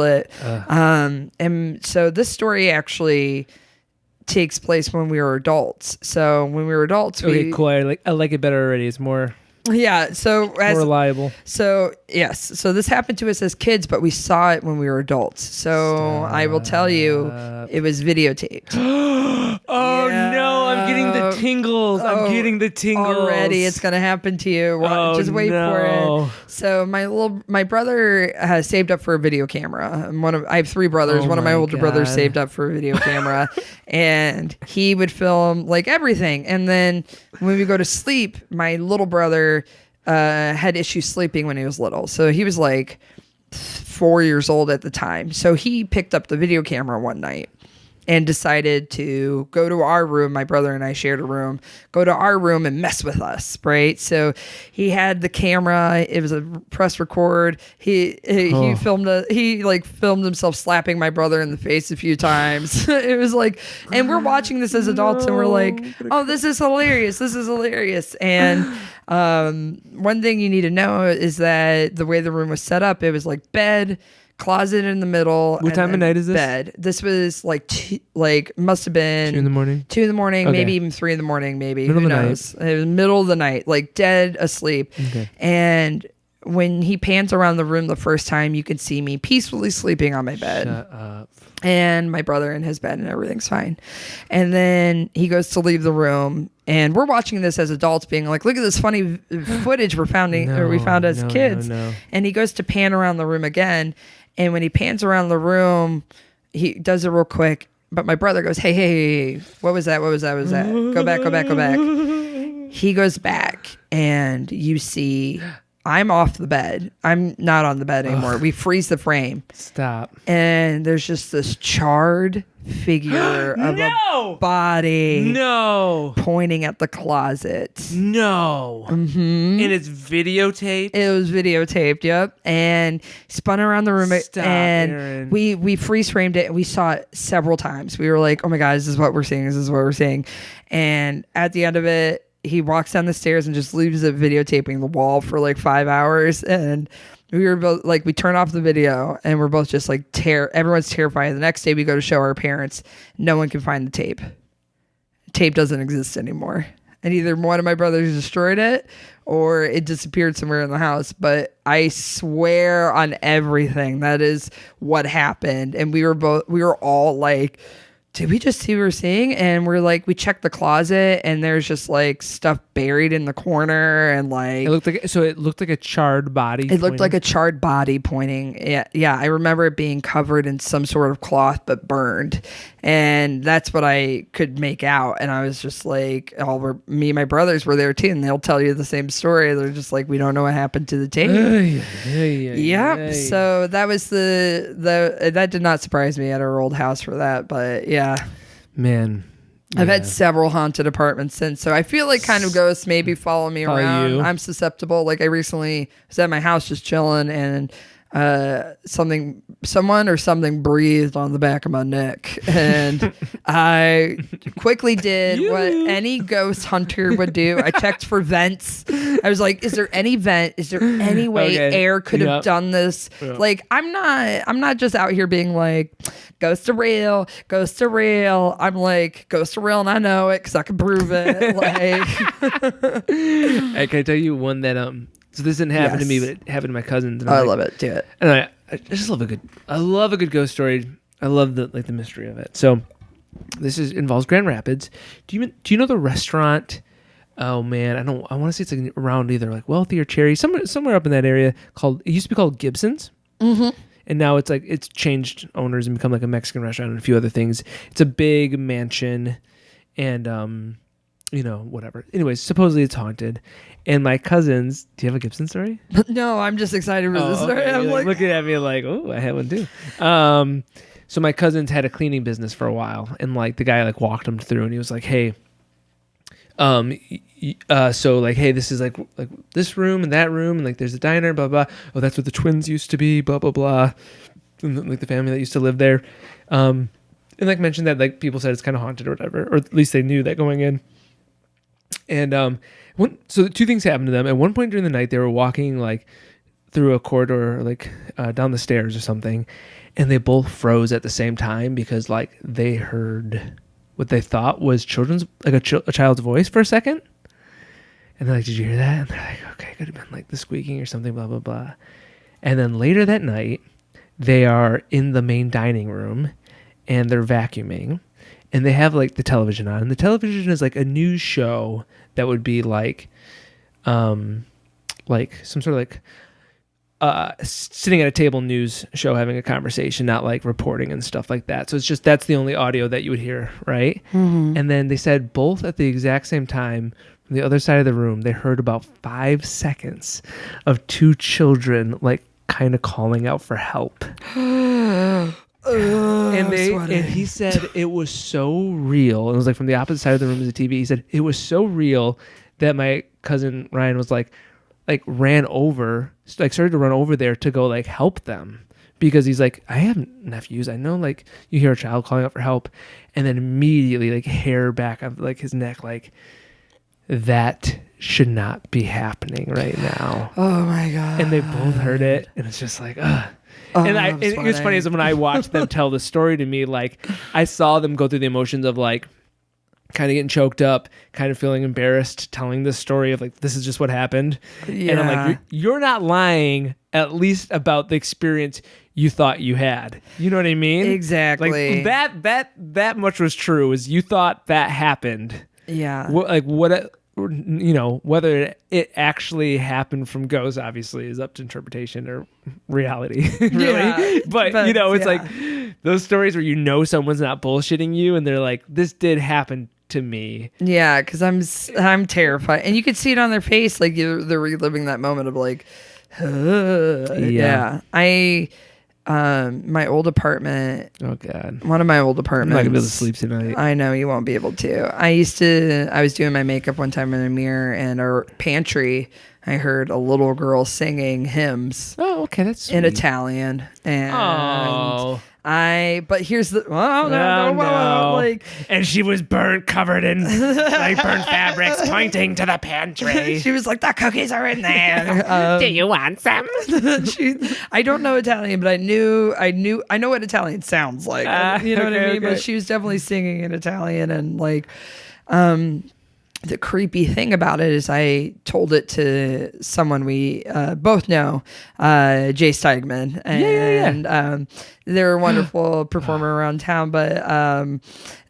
it. And so this story actually takes place when we were adults. So when we were adults, okay, cool. I like it better already. It's more so more reliable. So yes, so this happened to us as kids, but we saw it when we were adults. So I will tell you, it was videotaped. Oh no, I'm getting the tingles. I'm getting the tingles already. It's gonna happen to you. Just wait for it. So my brother has saved up for a video camera. I have 3 brothers. One of my older brothers saved up for a video camera, and he would film like everything. And then when we go to sleep, my little brother had issues sleeping when he was little. So he was like 4 years old at the time. So he picked up the video camera one night and decided to go to our room. My brother and I shared a room, go to our room and mess with us. Right. So he had the camera. It was a press record. He filmed himself slapping my brother in the face a few times. It was like, and we're watching this as adults and we're like, oh, this is hilarious. This is hilarious. And one thing you need to know is that the way the room was set up, it was like bed, closet in the middle. What time of night is this? Bed. This was must have been 2 in the morning. 2 in the morning, okay. Maybe even 3 in the morning, maybe. Who knows? It was middle of the night, like dead asleep. Okay. And when he pans around the room the first time, you can see me peacefully sleeping on my bed. Shut up. And my brother in his bed and everything's fine. And then he goes to leave the room and we're watching this as adults being like, look at this funny footage we found as kids. No. And he goes to pan around the room again. And when he pans around the room, he does it real quick. But my brother goes, hey, what was that? What was that? Go back. He goes back and you see I'm off the bed. I'm not on the bed anymore. We freeze the frame. Stop. And there's just this charred figure of a body pointing at the closet. No. Mm-hmm. And it's videotaped? It was videotaped, yep. And spun around the room. Stop, and Erin. we freeze framed it and we saw it several times. We were like, oh my God, this is what we're seeing. This is what we're seeing. And at the end of it, he walks down the stairs and just leaves it videotaping the wall for like 5 hours. And we were both like, we turn off the video and we're both just like, everyone's terrified. The next day we go to show our parents. No one can find the tape. Tape doesn't exist anymore. And either one of my brothers destroyed it or it disappeared somewhere in the house. But I swear on everything, that is what happened. And we were all like, did we just see what we're seeing? And we're like, we checked the closet and there's just like stuff buried in the corner and like... It looked like a charred body. It looked like a charred body pointing. Yeah. I remember it being covered in some sort of cloth but burned. And that's what I could make out. And I was just like, me and my brothers were there too. And they'll tell you the same story. They're just like, we don't know what happened to the tape. Yeah. So that was that did not surprise me at our old house for that. But yeah. Man. I've had several haunted apartments since. So I feel like kind of ghosts maybe follow me around. You. I'm susceptible. Like I recently was at my house just chilling and someone or something breathed on the back of my neck, and I quickly did what any ghost hunter would do. I checked for vents. I was like, is there any vent? Is there any way air could have done this? Yep. Like I'm not just out here being like ghosts are real. I'm like ghosts are real and I know it because I can prove it. Like I can tell you one that so this didn't happen to me, but it happened to my cousins. And I love it. Do it. And I just love a good ghost story. I love the mystery of it. So this involves Grand Rapids. Do you know the restaurant? Oh man, I want to say it's like around either like Wealthy or Cherry, somewhere up in that area. It used to be called Gibson's. Mm-hmm. And now it's changed owners and become like a Mexican restaurant and a few other things. It's a big mansion and whatever. Anyways, supposedly it's haunted. And my cousins, do you have a Gibson story? No, I'm just excited for this story. Okay. I'm like looking at me like, oh, I have one too. So my cousins had a cleaning business for a while, and like the guy like walked them through, and he was like, hey, so like, hey, this is like this room and that room, and like there's a diner, blah blah. Oh, that's where the twins used to be, blah blah blah. And, like the family that used to live there, and like mentioned that like people said it's kind of haunted or whatever, or at least they knew that going in. And so two things happened to them. At one point during the night, they were walking like through a corridor, like down the stairs or something, and they both froze at the same time because like they heard what they thought was a child's voice for a second. And they're like, did you hear that? And they're like, okay, it could have been like the squeaking or something, blah, blah, blah. And then later that night, they are in the main dining room and they're vacuuming and they have like the television on. And the television is like a news show that would be like some sort of like sitting at a table news show having a conversation, not like reporting and stuff like that. So it's just that's the only audio that you would hear, right? Mm-hmm. And then they said both at the exact same time from the other side of the room, they heard about 5 seconds of 2 children like kind of calling out for help. And he said it was so real. It was like from the opposite side of the room as the TV. He said it was so real that my cousin Ryan was like ran over, like started to run over there to go like help them because he's like, I have nephews. I know like you hear a child calling out for help, and then immediately like hair back of like his neck, like that should not be happening right now. Oh my God. And they both heard it, and it's just like, ugh. And it was funny is when I watched them tell the story to me, like I saw them go through the emotions of like kind of getting choked up, kind of feeling embarrassed, telling this story of like, this is just what happened. Yeah. And I'm like, you're not lying, at least about the experience you thought you had. You know what I mean? Exactly. Like that much was true, is you thought that happened. Yeah. Whether it actually happened from ghosts obviously is up to interpretation or reality. Really. Yeah, but it's like those stories where someone's not bullshitting you and they're like, this did happen to me. Yeah, because I'm terrified, and you could see it on their face, like they're reliving that moment of like, yeah. My old apartment. Oh God. One of my old apartments. I'm not gonna be able to sleep tonight. I know you won't be able to. I was doing my makeup one time in a mirror, and our pantry, I heard a little girl singing hymns. Oh, okay, that's sweet. In Italian, and but here's the no. Like, and she was covered in like burnt fabrics, pointing to the pantry. She was like, "The cookies are in there. Do you want some?" I don't know Italian, but I know what Italian sounds like. You know what I mean? Okay. But she was definitely singing in Italian, and like, the creepy thing about it is I told it to someone we both know, Jay Steigman, and they're a wonderful performer around town, but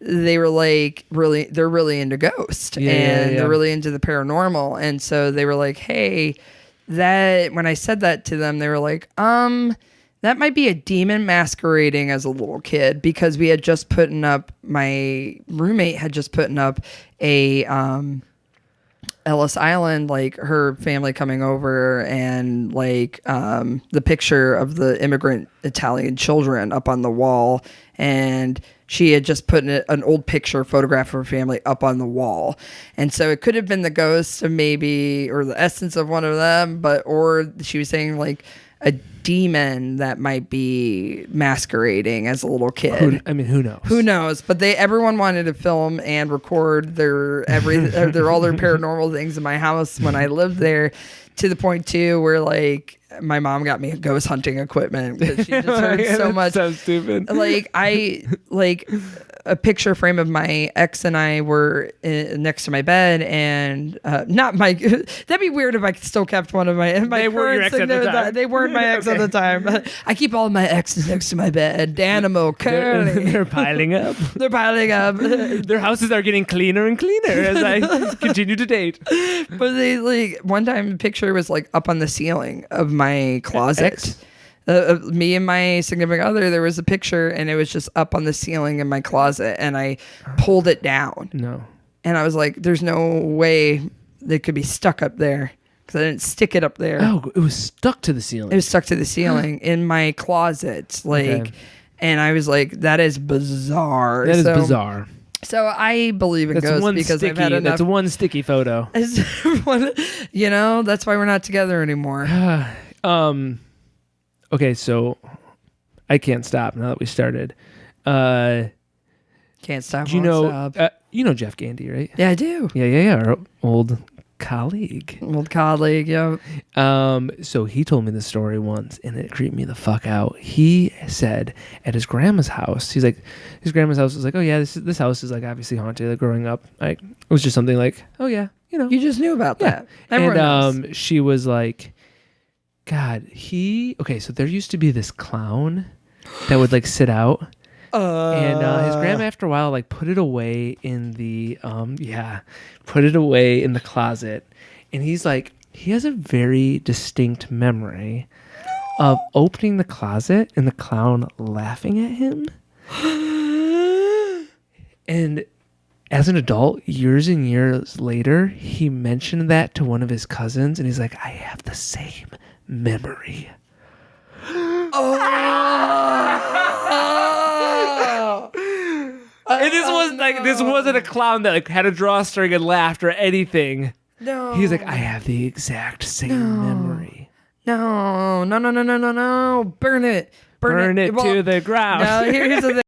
they were like they're really into ghosts and they're really into the paranormal, and so they were like, hey, that when I said that to them, they were like, that might be a demon masquerading as a little kid, because we had just my roommate had just put up a Ellis Island, like her family coming over, and like the picture of the immigrant Italian children up on the wall, and she had just put an old photograph of her family up on the wall. And so it could have been the ghost of maybe, or the essence of one of them, or she was saying like a demon that might be masquerading as a little kid. Who knows? Who knows? But everyone wanted to film and record all their paranormal things in my house when I lived there, to the point too where like my mom got me ghost hunting equipment because she just heard so much. So stupid. Like a picture frame of my ex and I were next to my bed, and not my. That'd be weird if I still kept one of my. They were your ex at the time. They weren't my ex at the time. I keep all my exes next to my bed. Danimal, Curly. They're piling up. They're piling up. Their houses are getting cleaner and cleaner as I continue to date. But they like one time the picture was like up on the ceiling of my closet. Me and my significant other, there was a picture, and it was just up on the ceiling in my closet, and I pulled it down. No. And I was like, there's no way they could be stuck up there, because I didn't stick it up there. Oh, it was stuck to the ceiling. It was stuck to the ceiling in my closet. And I was like, that is bizarre. That is bizarre. So I believe in ghosts because I've had enough. That's one sticky photo. That's why we're not together anymore. Okay, so I can't stop now that we started. Can't stop. Do you know? You know Jeff Gandy, right? Yeah, I do. Yeah. Our old colleague. Yep. So he told me the story once, and it creeped me the fuck out. He said at his grandma's house, he's like, his grandma's house was like, oh yeah, this house is like obviously haunted. Like growing up, like it was just something like, oh yeah, you know, you just knew about that. Everyone knows. She was like, God, okay, so there used to be this clown that would like sit out. And his grandma, after a while, like put it away in the closet. And he's like, he has a very distinct memory of opening the closet and the clown laughing at him. And as an adult, years and years later, he mentioned that to one of his cousins, and he's like, I have the same memory. And this wasn't a clown that like had a drawstring and laughed or anything. No. He's like, I have the exact same memory. No. Burn it. Burn it to the ground. No, here's the